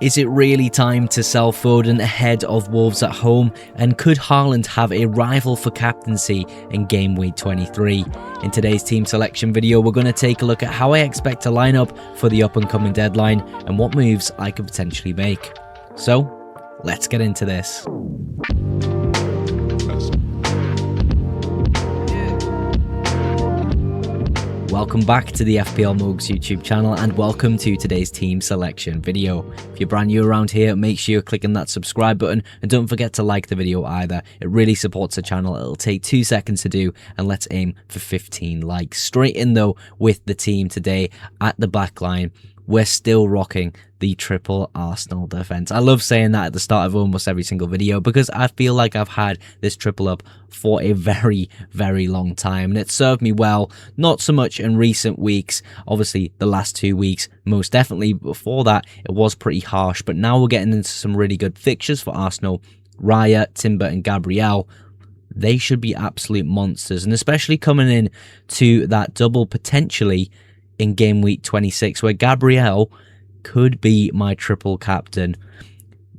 Is it really time to sell Foden ahead of Wolves at home? And could Haaland have a rival for captaincy in game week 23? In today's team selection video, we're going to take a look at how I expect to line up for the up and coming deadline and what moves I could potentially make. So, let's get into this. Welcome back to the FPL Mugs YouTube channel and welcome to today's team selection video. If you're brand new around here, make sure you're clicking that subscribe button and don't forget to like the video either. It really supports the channel. It'll take 2 seconds to do and let's aim for 15 likes. Straight in though with the team today at the back line. We're still rocking the triple Arsenal defense. I love saying that at the start of almost every single video because I feel like I've had this triple up for a very, very long time and it served me well. Not so much in recent weeks. Obviously, the last 2 weeks, most definitely. Before that, it was pretty harsh, but now we're getting into some really good fixtures for Arsenal. Raya, Timber and Gabriel. They should be absolute monsters, and especially coming in to that double potentially in game week 26 where Gabriel could be my triple captain.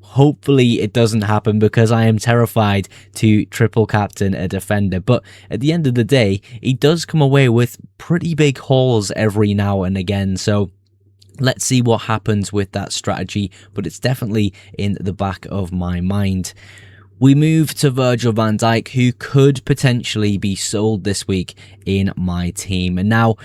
Hopefully it doesn't happen because I am terrified to triple captain a defender, but at the end of the day he does come away with pretty big hauls every now and again, so let's see what happens with that strategy, but it's definitely in the back of my mind. We move to Virgil van Dijk, who could potentially be sold this week in my team, and now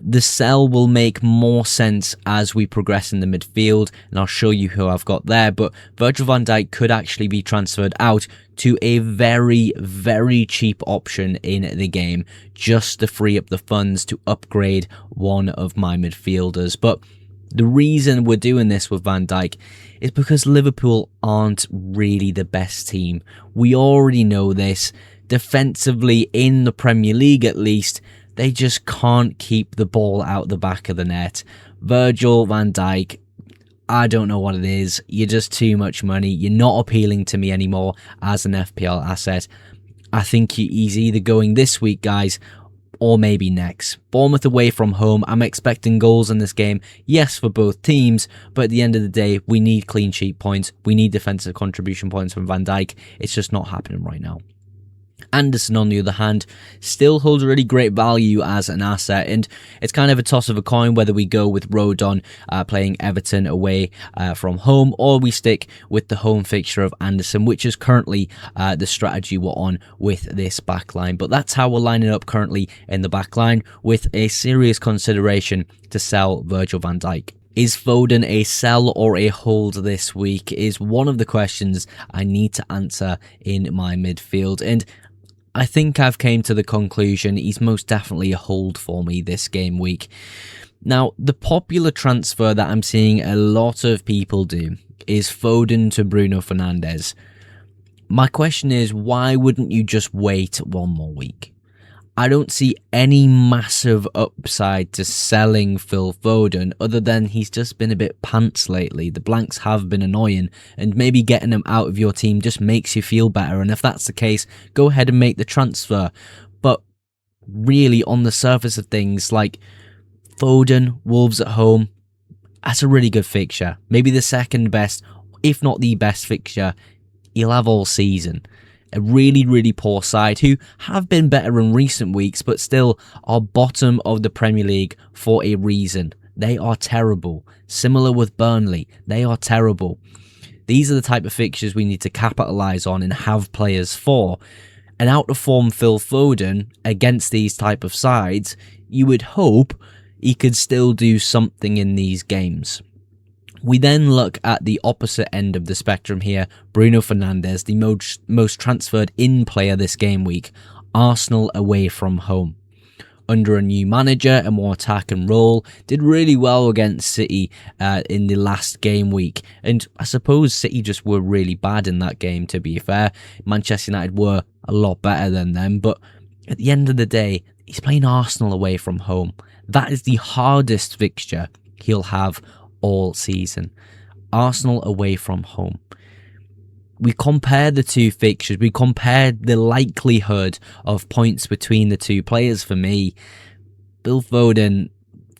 the sell will make more sense as we progress in the midfield, and I'll show you who I've got there, but Virgil van Dijk could actually be transferred out to a very, very cheap option in the game, just to free up the funds to upgrade one of my midfielders. But the reason we're doing this with Van Dijk is because Liverpool aren't really the best team. We already know this. Defensively, in the Premier League at least, they just can't keep the ball out the back of the net. Virgil van Dijk, I don't know what it is. You're just too much money. You're not appealing to me anymore as an FPL asset. I think he's either going this week, guys, or maybe next. Bournemouth away from home. I'm expecting goals in this game. Yes, for both teams, but at the end of the day, we need clean sheet points. We need defensive contribution points from Van Dijk. It's just not happening right now. Anderson, on the other hand, still holds a really great value as an asset, and it's kind of a toss of a coin whether we go with Rodon playing Everton away from home, or we stick with the home fixture of Anderson, which is currently the strategy we're on with this backline. But that's how we're lining up currently in the backline, with a serious consideration to sell Virgil van Dijk. Is Foden a sell or a hold this week is one of the questions I need to answer in my midfield, and I think I've came to the conclusion he's most definitely a hold for me this game week. Now, the popular transfer that I'm seeing a lot of people do is Foden to Bruno Fernandes. My question is, why wouldn't you just wait one more week? I don't see any massive upside to selling Phil Foden other than he's just been a bit pants lately. The blanks have been annoying and maybe getting him out of your team just makes you feel better, and if that's the case, go ahead and make the transfer. But really, on the surface of things, like Foden, Wolves at home, that's a really good fixture. Maybe the second best, if not the best fixture you'll have all season. A really, really poor side who have been better in recent weeks, but still are bottom of the Premier League for a reason. They are terrible. Similar with Burnley, they are terrible. These are the type of fixtures we need to capitalise on and have players for. An out-of-form Phil Foden against these type of sides, you would hope he could still do something in these games. We then look at the opposite end of the spectrum here, Bruno Fernandes, the most transferred in player this game week, Arsenal away from home. Under a new manager, a more attack and roll, did really well against City in the last game week, and I suppose City just were really bad in that game, to be fair. Manchester United were a lot better than them, but at the end of the day, he's playing Arsenal away from home. That is the hardest fixture he'll have all season. Arsenal away from home. We compare the two fixtures. We compare the likelihood of points between the two players. For me, Phil Foden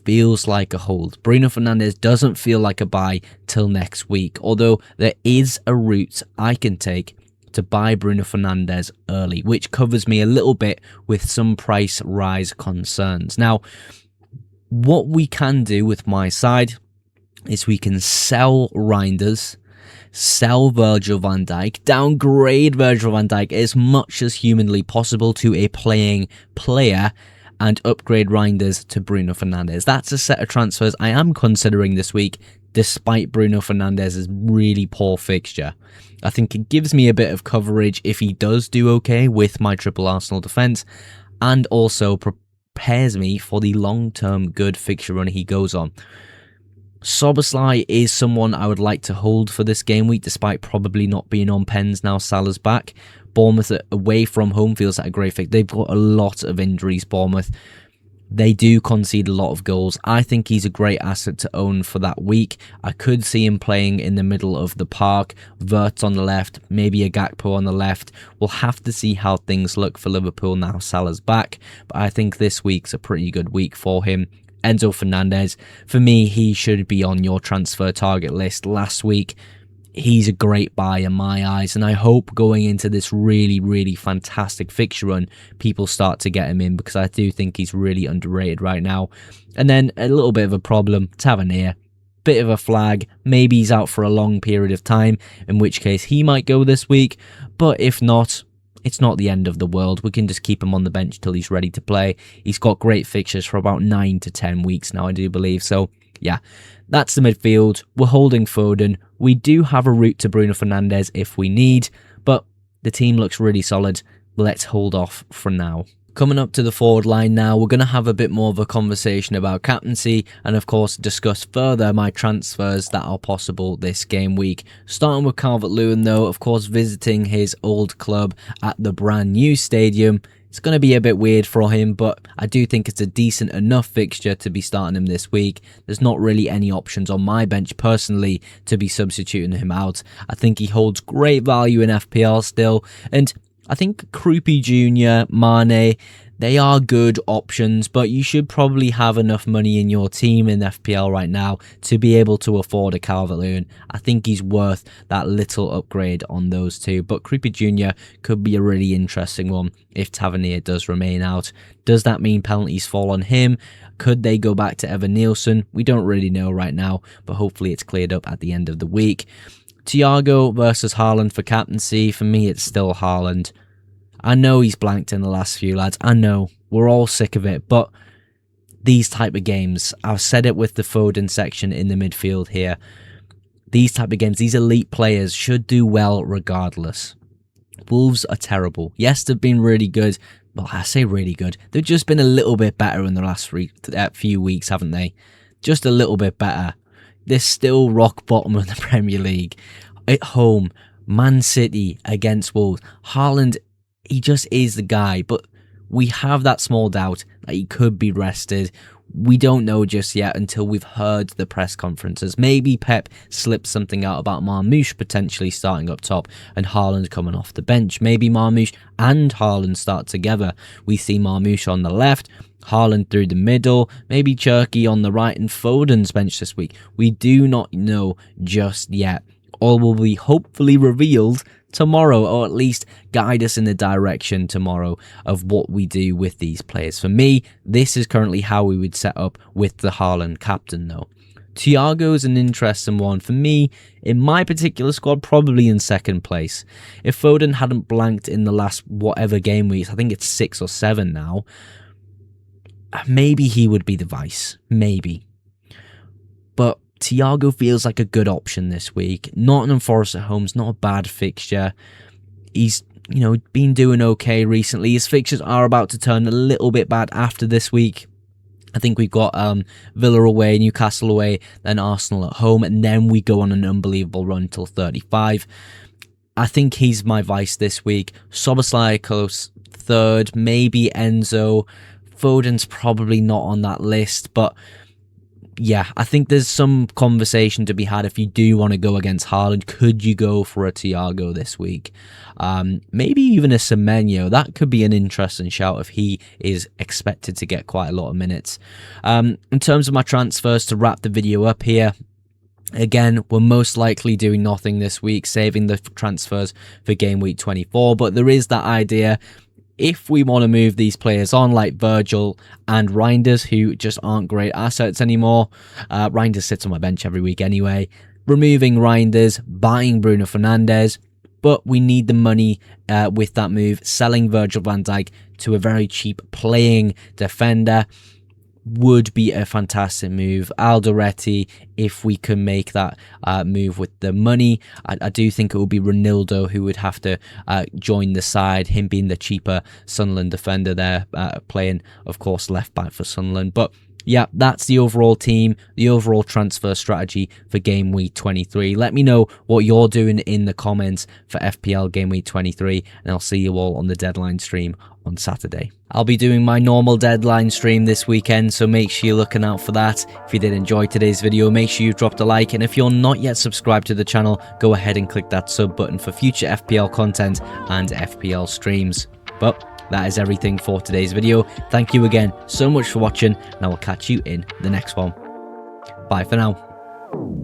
feels like a hold. Bruno Fernandes doesn't feel like a buy till next week, although there is a route I can take to buy Bruno Fernandes early, which covers me a little bit with some price rise concerns. Now, what we can do with my side is we can sell Reinders, sell Virgil van Dijk, downgrade Virgil van Dijk as much as humanly possible to a playing player, and upgrade Reinders to Bruno Fernandes. That's a set of transfers I am considering this week, despite Bruno Fernandes' really poor fixture. I think it gives me a bit of coverage if he does do okay with my triple Arsenal defence, and also prepares me for the long-term good fixture run he goes on. Szoboszlai is someone I would like to hold for this game week, despite probably not being on pens now Salah's back. Bournemouth away from home feels like a great fix. They've got a lot of injuries, Bournemouth. They do concede a lot of goals. I think he's a great asset to own for that week. I could see him playing in the middle of the park, Wirtz on the left, maybe a Gakpo on the left. We'll have to see how things look for Liverpool now Salah's back, but I think this week's a pretty good week for him. Enzo Fernandez, for me, he should be on your transfer target list last week. He's a great buy in my eyes, and I hope going into this really, really fantastic fixture run, people start to get him in, because I do think he's really underrated right now. And then a little bit of a problem, Tavernier. Bit of a flag, maybe he's out for a long period of time, in which case he might go this week, but if not, it's not the end of the world. We can just keep him on the bench till he's ready to play. He's got great fixtures for about 9 to 10 weeks now, I do believe. So, yeah, that's the midfield. We're holding Foden. We do have a route to Bruno Fernandes if we need, but the team looks really solid. Let's hold off for now. Coming up to the forward line now, we're going to have a bit more of a conversation about captaincy and, of course, discuss further my transfers that are possible this game week. Starting with Calvert-Lewin, though, of course, visiting his old club at the brand new stadium. It's going to be a bit weird for him, but I do think it's a decent enough fixture to be starting him this week. There's not really any options on my bench personally to be substituting him out. I think he holds great value in FPL still, and I think Krupi Jr., Mane, they are good options, but you should probably have enough money in your team in FPL right now to be able to afford a Calvert-Lewin. I think he's worth that little upgrade on those two, but Krupi Jr. could be a really interesting one if Tavernier does remain out. Does that mean penalties fall on him? Could they go back to Evan Nielsen? We don't really know right now, but hopefully it's cleared up at the end of the week. Thiago versus Haaland for captaincy. For me, it's still Haaland. I know he's blanked in the last few, lads. I know. We're all sick of it. But these type of games, I've said it with the Foden section in the midfield here. These type of games, these elite players should do well regardless. Wolves are terrible. Yes, they've been really good. Well, I say really good. They've just been a little bit better in the last few weeks, haven't they? Just a little bit better. They're still rock bottom of the Premier League. At home, Man City against Wolves. Haaland, he just is the guy, but we have that small doubt that he could be rested. We don't know just yet until we've heard the press conferences. Maybe Pep slipped something out about Marmoush potentially starting up top and Haaland coming off the bench. Maybe Marmoush and Haaland start together. We see Marmoush on the left, Haaland through the middle, maybe Cherki on the right and Foden's bench this week. We do not know just yet. All will be hopefully revealed tomorrow, or at least guide us in the direction tomorrow of what we do with these players. For me, this is currently how we would set up with the Haaland captain though. Thiago is an interesting one. For me, in my particular squad, probably in second place. If Foden hadn't blanked in the last whatever game weeks, I think it's 6 or 7 now, maybe he would be the vice. Maybe. But Thiago feels like a good option this week. Nottingham Forest at home's not a bad fixture. He's, been doing okay recently. His fixtures are about to turn a little bit bad after this week. I think we've got Villa away, Newcastle away, then Arsenal at home, and then we go on an unbelievable run till 35. I think he's my vice this week. Szoboszlai close third, maybe Enzo. Foden's probably not on that list, but yeah, I think there's some conversation to be had if you do want to go against Haaland. Could you go for a Thiago this week? Maybe even a Semenyo. That could be an interesting shout if he is expected to get quite a lot of minutes. In terms of my transfers, to wrap the video up here, again, we're most likely doing nothing this week, saving the transfers for game week 24. But there is that idea, if we want to move these players on, like Virgil and Reinders, who just aren't great assets anymore. Reinders sits on my bench every week anyway. Removing Reinders, buying Bruno Fernandes, but we need the money with that move. Selling Virgil van Dijk to a very cheap playing defender would be a fantastic move. Alderete, if we can make that move with the money. I do think it will be Ronaldo who would have to join the side, him being the cheaper Sunderland defender there, playing, of course, left back for Sunderland. But yeah, that's the overall team, the overall transfer strategy for game week 23. Let me know what you're doing in the comments for FPL game week 23, and I'll see you all on the deadline stream on Saturday. I'll be doing my normal deadline stream this weekend, so make sure you're looking out for that. If you did enjoy today's video, make sure you dropped a like, and if you're not yet subscribed to the channel, go ahead and click that sub button for future FPL content and FPL streams. But that is everything for today's video. Thank you again so much for watching, and I will catch you in the next one. Bye for now.